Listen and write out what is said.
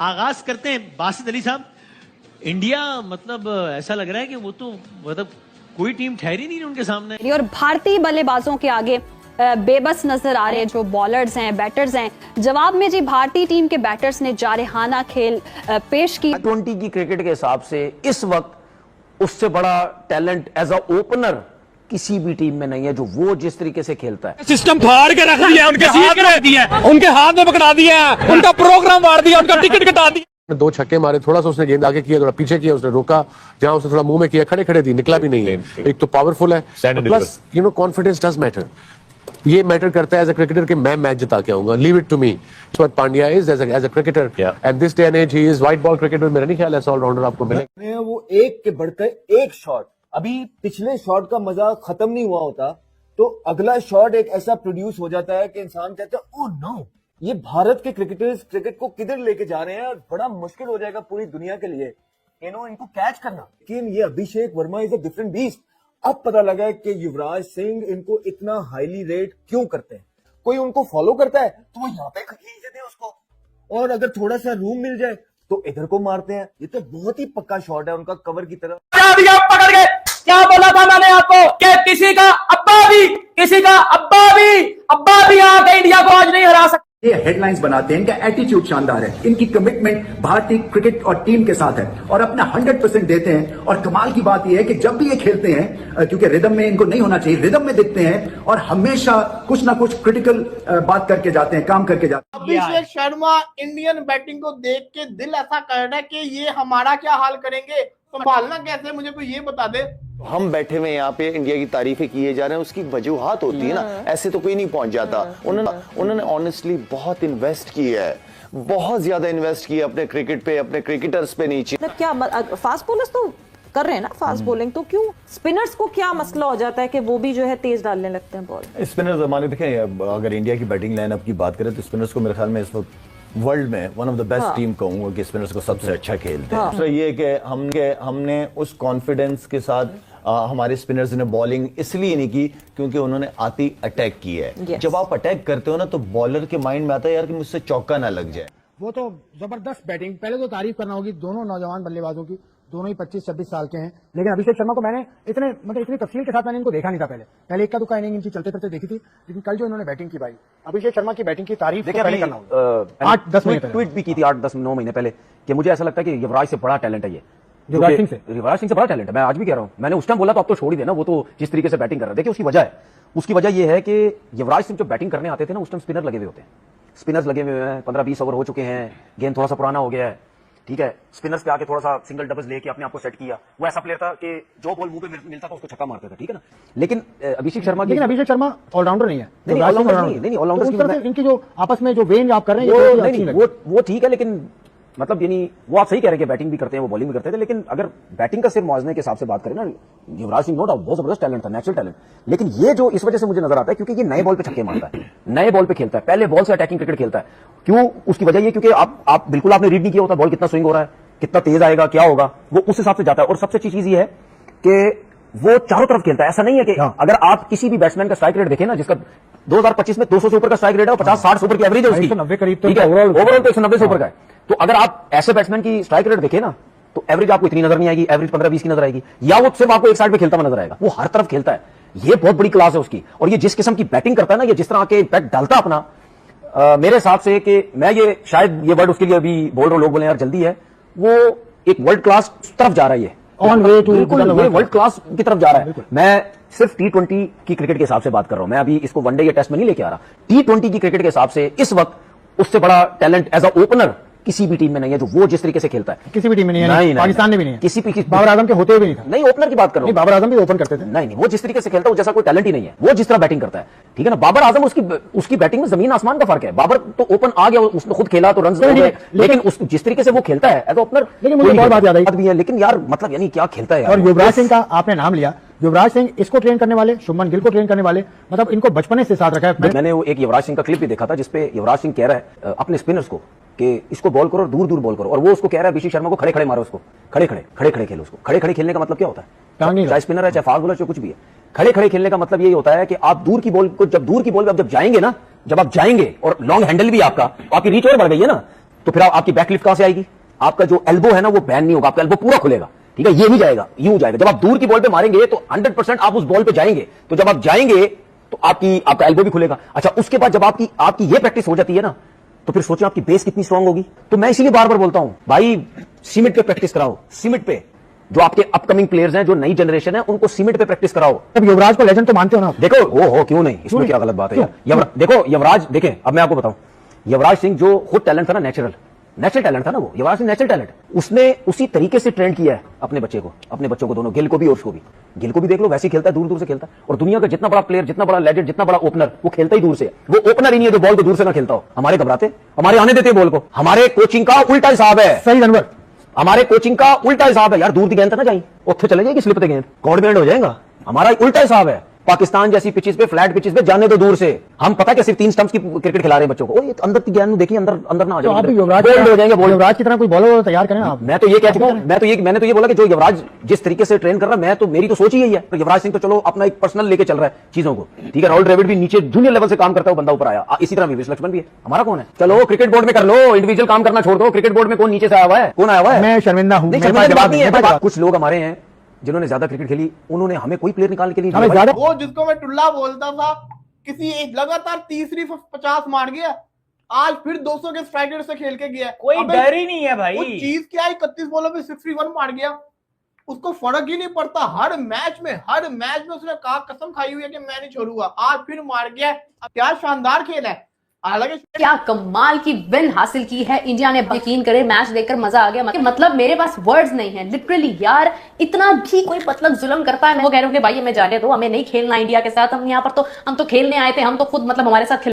आगाज करते हैं बासित अली साहब। इंडिया मतलब ऐसा लग रहा है कि वो तो मतलब कोई टीम ठहरी नहीं उनके सामने, और भारतीय बल्लेबाजों के आगे बेबस नजर आ रहे हैं जो बॉलर्स हैं, बैटर्स हैं। जवाब में जी भारतीय टीम के बैटर्स ने जारहाना खेल पेश की। T20 की क्रिकेट के हिसाब से इस वक्त उससे बड़ा टैलेंट एज अ ओपनर किसी भी टीम में नहीं है जो वो जिस तरीके से खेलता है। सिस्टम फाड़ के रख दिया, उनके हाथ में रख दिया, उनके हाथ में पकड़ा दिया, उनका प्रोग्राम मार दिया, उनका टिकट कटा दिया। 2 छक्के मारे, थोड़ा सा उसने गेंद आगे किया, थोड़ा पीछे किया, उसने रोका, जहां उसने थोड़ा मुंह में किया, खड़े खड़े दी, निकला भी नहीं है। एक तो पावरफुल है, प्लस कॉन्फिडेंस डज मैटर। ये मैटर करता है एज अ क्रिकेटर कि मैं मैच जिता के आऊंगा। Leave it to me. What Pandya is as a cricketer at this day and age, he is white ball cricket में मेरा नहीं ख्याल ऐसा ऑलराउंडर आपको मिलेगा। वो एक के बढ़कर एक शॉट, अभी पिछले शॉट का मजा खत्म नहीं हुआ होता तो अगला शॉट एक ऐसा प्रोड्यूस हो जाता है कि इंसान कहता है ओह नो, ये भारत के क्रिकेटर्स क्रिकेट को किधर लेके जा रहे हैं और बड़ा मुश्किल हो जाएगा पूरी दुनिया के लिए इनको कैच करना। लेकिन ये Abhishek Verma is a different beast. अब पता लगा है कि युवराज सिंह इनको इतना हाईली रेट क्यों करते हैं। कोई उनको फॉलो करता है तो वो यहाँ पे खींच देते हैं उसको, और अगर थोड़ा सा रूम मिल जाए तो इधर को मारते हैं। ये तो बहुत ही पक्का शॉट है उनका कवर की तरफ। पकड़ के क्या बोला था मैंने आपको कि किसी का अब्बा भी आके इंडिया को आज नहीं हरा सकता। ये हेडलाइंस बनाते हैं, इनका एटीट्यूड शानदार है, इनकी कमिटमेंट भारतीय क्रिकेट और टीम के साथ है और अपना 100% देते हैं। और कमाल की बात यह है कि जब भी ये खेलते हैं, क्योंकि रिदम में इनको नहीं होना चाहिए, रिदम में दिखते हैं और हमेशा कुछ ना कुछ क्रिटिकल बात करके जाते हैं, काम करके जाते हैं। अभिषेक शर्मा इंडियन बैटिंग को देख के दिल ऐसा कर रहा है कि ये हमारा क्या हाल करेंगे, संभालना कैसे, मुझे कोई ये बता दे। हम बैठे हुए यहाँ पे इंडिया की तारीफें किए जा रहे हैं, उसकी वजूहात होती है ना, ऐसे तो कोई नहीं पहुंच जाता। उन्होंने ऑनेस्टली बहुत इन्वेस्ट किया है, बहुत ज्यादा इन्वेस्ट किया अपने क्रिकेट पे, अपने क्रिकेटर्स पे नीचे। क्या फास्ट बॉलर्स तो कर रहे हैं ना फास्ट बॉलिंग, तो क्यों स्पिनर्स को क्या मसला हो जाता है कि वो भी जो है तेज डालने लगते हैं बॉल। स्पिनर्स हमारे देखें, अगर इंडिया की बैटिंग लाइनअप की बात करें तो स्पिनर्स को मेरे ख्याल में इस वक्त वर्ल्ड में one of the best team कहूंगा कि स्पिनर्स को सबसे अच्छा खेलते हैं। दूसरा ये कि हमने उस कॉन्फिडेंस के साथ हमारे स्पिनर्स ने बॉलिंग इसलिए नहीं की क्योंकि उन्होंने आती अटैक की है। जब आप अटैक करते हो ना तो बॉलर के माइंड में आता है यार कि मुझसे चौका ना लग जाए। वो तो जबरदस्त बैटिंग, पहले तो तारीफ करना होगी दोनों नौजवान बल्लेबाजों की, दोनों ही 25-26 साल के हैं। लेकिन अभिषेक शर्मा को मैंने इतनी तफसील के साथ मैंने इनको देखा नहीं था। पहले इक्का दुक्का इनिंग इनकी चलते फिरते देखी थी, लेकिन कल जो इन्होंने बैटिंग की भाई, अभिषेक शर्मा की बैटिंग की तारीफ पहले करना होगा। 8-10 महीने ट्वीट भी की थी 8-10-9 महीने पहले कि मुझे ऐसा लगता है कि युवराज से बड़ा टैलेंट है, ये युवराज सिंह से बड़ा टैलेंट है। मैं आज भी कह रहा हूं, मैंने उस टाइम बोला तो अब तो छोड़ ही देना, वो तो जिस तरीके से बैटिंग कर रहे हैं। देखिए उसकी वजह यह है कि युवराज सिंह जो बैटिंग करने आते थे ना, उस टाइम स्पिनर लगे हुए होते हैं, स्पिनर्स लगे हुए हैं, 15-20 ओवर हो चुके हैं, गेंद थोड़ा सा पुराना हो गया है, ठीक है। स्पिनर्स पे आके थोड़ा सा सिंगल डबल्स लेके अपने आप को सेट किया। वो ऐसा प्लेयर था कि जो बॉल मुंह पे मिलता था उसको छक्का मारता था, ठीक है ना। लेकिन अभिषेक शर्मा ऑलराउंडर नहीं है। नहीं ऑलराउंडर इनकी जो आपस में जो वेन आप कर रहे हैं वो ठीक है, लेकिन मतलब यानी वो आप सही कह रहे हैं कि बैटिंग भी करते हैं, वो बॉलिंग भी करते थे। लेकिन अगर बैटिंग का सिर्फ मुआवजे के हिसाब से बात करें ना, युवराज सिंह नो डाउट बहुत जबरदस्त टैलेंट था, नेचुरल टैलेंट। लेकिन ये जो इस वजह से मुझे नजर आता है क्योंकि ये नए बॉल पे छक्के मारता है, नए बॉल पे खेलता है, पहले बॉल से अटैकिंग क्रिकेट खेलता है। क्यों? उसकी वजह ये क्योंकि आप बिल्कुल आपने रीड नहीं किया होता बॉल कितना स्विंग हो रहा है, कितना तेज आएगा, क्या होगा, वो उस हिसाब से जाता है। और सबसे अच्छी चीज ये है कि वो चारों तरफ खेलता है। ऐसा नहीं है कि अगर आप किसी भी बैट्समैन का स्ट्राइक रेट देखें ना, जिसका 2025 में 200 से ऊपर का स्ट्राइक रेट है, 50-60 से ऊपर की एवरेज है उसकी, 190 करीब, ठीक है, ओवरऑल तो 190 से ऊपर का है। तो अगर आप ऐसे बैट्समैन की स्ट्राइक रेट देखें ना तो एवरेज आपको इतनी नजर नहीं आएगी, एवरेज 15-20 की नजर आएगी, या वो सिर्फ आपको एक साइड पे खेलता हुआ नजर आएगा। वो हर तरफ खेलता है, ये बहुत बड़ी क्लास है उसकी। और ये जिस किस्म की बैटिंग करता है ना, ये जिस तरह के इम्पैक्ट डालता अपना, मेरे हिसाब से कि मैं ये शायद ये वर्ड उसके लिए अभी बोल रहा हूं, लोग बोले यार जल्दी है, वो एक वर्ल्ड क्लास तरफ जा रहा है, on way to world class की तरफ जा रहा है। मैं सिर्फ T20 की क्रिकेट के हिसाब से बात कर रहा हूं, मैं अभी इसको वनडे या टेस्ट में नहीं लेके आ रहा। T20 की क्रिकेट के हिसाब से इस वक्त उससे बड़ा टैलेंट एज अ ओपनर किसी भी टीम में नहीं है जो वो जिस तरीके से खेलता है। किसी भी टीम में नहीं है, पाकिस्तान में भी नहीं है, किसी बाबर आजम के होते हुए भी नहीं था। नहीं, ओपनर की बात कर रहा हूं, बाबर आजम भी ओपन करते थे। नहीं, वो जिस तरीके से खेलता है जैसा कोई टैलेंट ही नहीं है, वो जिस तरह बैटिंग करता है, ठीक है ना। बाबर आजम उसकी बैटिंग में जमीन आसमान का फर्क है। बाबर तो ओपन आ गया, उसने खुद खेला तो रन, लेकिन जिस तरीके से वो खेलता है एज ओपनर, लेकिन मुझे बहुत बात याद आई भी है। लेकिन यार मतलब यानी क्या खेलता है। और युवराज सिंह का आपने नाम लिया, युवराज सिंह इसको ट्रेन करने वाले, शुभमन गिल को ट्रेन करने वाले, मतलब इनको बचपने से साथ रखा है। मैंने वो एक युवराज सिंह का क्लिप भी देखा था जिसपे युवराज सिंह कह रहा है अपने स्पिनर्स को कि इसको बॉल करो और दूर दूर बॉल करो, और वो उसको कह रहा है अभिषेक शर्मा को खड़े खड़े मारो, उसको खड़े खड़े खेलो। उसको खड़े खड़े खेलने का मतलब क्या होता है? चाहे स्पिनर है, चाहे फास्ट बॉलर, चाहे कुछ भी है, खड़े खड़े खेलने का मतलब यही होता है कि आप दूर की बॉल को, जब दूर की बॉल पे जब जाएंगे ना, जब आप जाएंगे और लॉन्ग हैंडल भी आपका, आपकी रीच और बढ़ गई है ना, तो फिर आपकी बैकलिफ्ट कहां से आएगी? आपका जो एल्बो है ना वो बैन नहीं होगा, आपका एल्बो पूरा खुलेगा, ठीक है, ये नहीं जाएगा, यूं जाएगा। जब आप दूर की बॉल पे मारेंगे तो 100% आप उस बॉल पे जाएंगे, तो जब आप जाएंगे तो आपका एल्बो भी खुलेगा। अच्छा, उसके बाद जब आपकी ये प्रैक्टिस हो जाती है ना, तो फिर सोचिए आपकी बेस कितनी स्ट्रांग होगी। तो मैं इसीलिए बार बार बोलता हूं भाई, सीमेंट पे प्रैक्टिस कराओ, सीमेंट पे। जो आपके अपकमिंग प्लेयर्स हैं, जो नई जनरेशन है, उनको सीमेंट पे प्रैक्टिस कराओ। अब युवराज को लेजेंड तो मानते हो ना? देखो हो क्यों नहीं, इसमें क्या गलत बात है यार? देखो युवराज, देखें अब मैं आपको बताऊं, युवराज सिंह जो खुद टैलेंट था ना, नेचुरल टैलेंट था ना, वो युवराज सिंह नेचुरल टैलेंट, उसने उसी तरीके से ट्रेंड किया है अपने बच्चों को दोनों, गिल को भी और उसको भी। गिल को भी देख लो, वैसे ही खेलता है, दूर दूर से खेलता है। और दुनिया का जितना बड़ा प्लेयर, जितना बड़ा लेजेंड, जितना बड़ा ओपनर, वो खेलता ही दूर से। वो ओपनर ही नहीं है जो बॉल को दूर से ना खेलता हो। हमारे घबराते, हमारे आने देते बॉल को। हमारे कोचिंग का उल्टा हिसाब है। सही जानवर, हमारे कोचिंग का उल्टा हिसाब है यार। दूर की गेंद ना जाई, उत्थे चले जाएगी, स्लिप पे गेंद कॉर्ड हो जाएगा। हमारा उल्टा हिसाब है। पाकिस्तान जैसी पिचेस पे, फ्लैट पिचेस पे जाने दो दूर से। हम पता है सिर्फ 3 स्टंप्स की क्रिकेट खिला रहे हैं बच्चों को। ये अंदर की गेंद देखिए, अंदर ना आ जाए, आप युवराज हो जाएंगे। युवराज की तरह कोई बॉलर तैयार करें आप। मैं तो ये कह चुका हूं, मैंने तो ये बोला कि जो युवराज जिस तरीके से ट्रेन कर रहा है, मेरी तो सोच ही यही है। तो युवराज सिंह तो चलो अपना एक पर्सनल लेके चल रहा है चीजों को, ठीक है। राहुल द्रविड़ भी नीचे जूनियर लेवल से काम करता है, बंदा ऊपर आया। इसी तरह विवेक लक्ष्मण भी है। हमारा कौन है? चलो क्रिकेट बोर्ड में कर लो, इंडिविजुअल काम करना छोड़ दो। क्रिकेट बोर्ड में कौन नीचे से आया हुआ है? कौन आया हुआ है? मैं शर्मिंदा हूं। कुछ लोग हमारे हैं जिन्होंने ज्यादा क्रिकेट खेली, उन्होंने हमें कोई प्लेयर निकालने के लिए वो जिसको मैं टुल्ला बोलता था, किसी एक लगातार तीसरी 50 मार गया, आज फिर 200 के स्ट्राइक रेट से खेल के गया। कोई डर ही नहीं है भाई। वो चीज क्या है, 31 बॉलों पे 61 मार गया, उसको फर्क ही नहीं पड़ता। हर मैच में उसने कहा, कसम खाई हुई है कि मैं नहीं छोड़ूंगा। आज फिर मार गया। क्या शानदार खेल है। हालांकि क्या कमाल की विन हासिल की है इंडिया ने। यकीन करे, मैच देखकर मजा आ गया। मतलब मेरे पास वर्ड्स नहीं है लिटरली यार। इतना भी कोई मतलब जुल्म करता है। मैं वो कह रहा हूँ कि भाई हमें जाने दो, हमें नहीं खेलना इंडिया के साथ। हम यहाँ पर तो हम तो खेलने आए थे, हम तो खुद मतलब हमारे साथ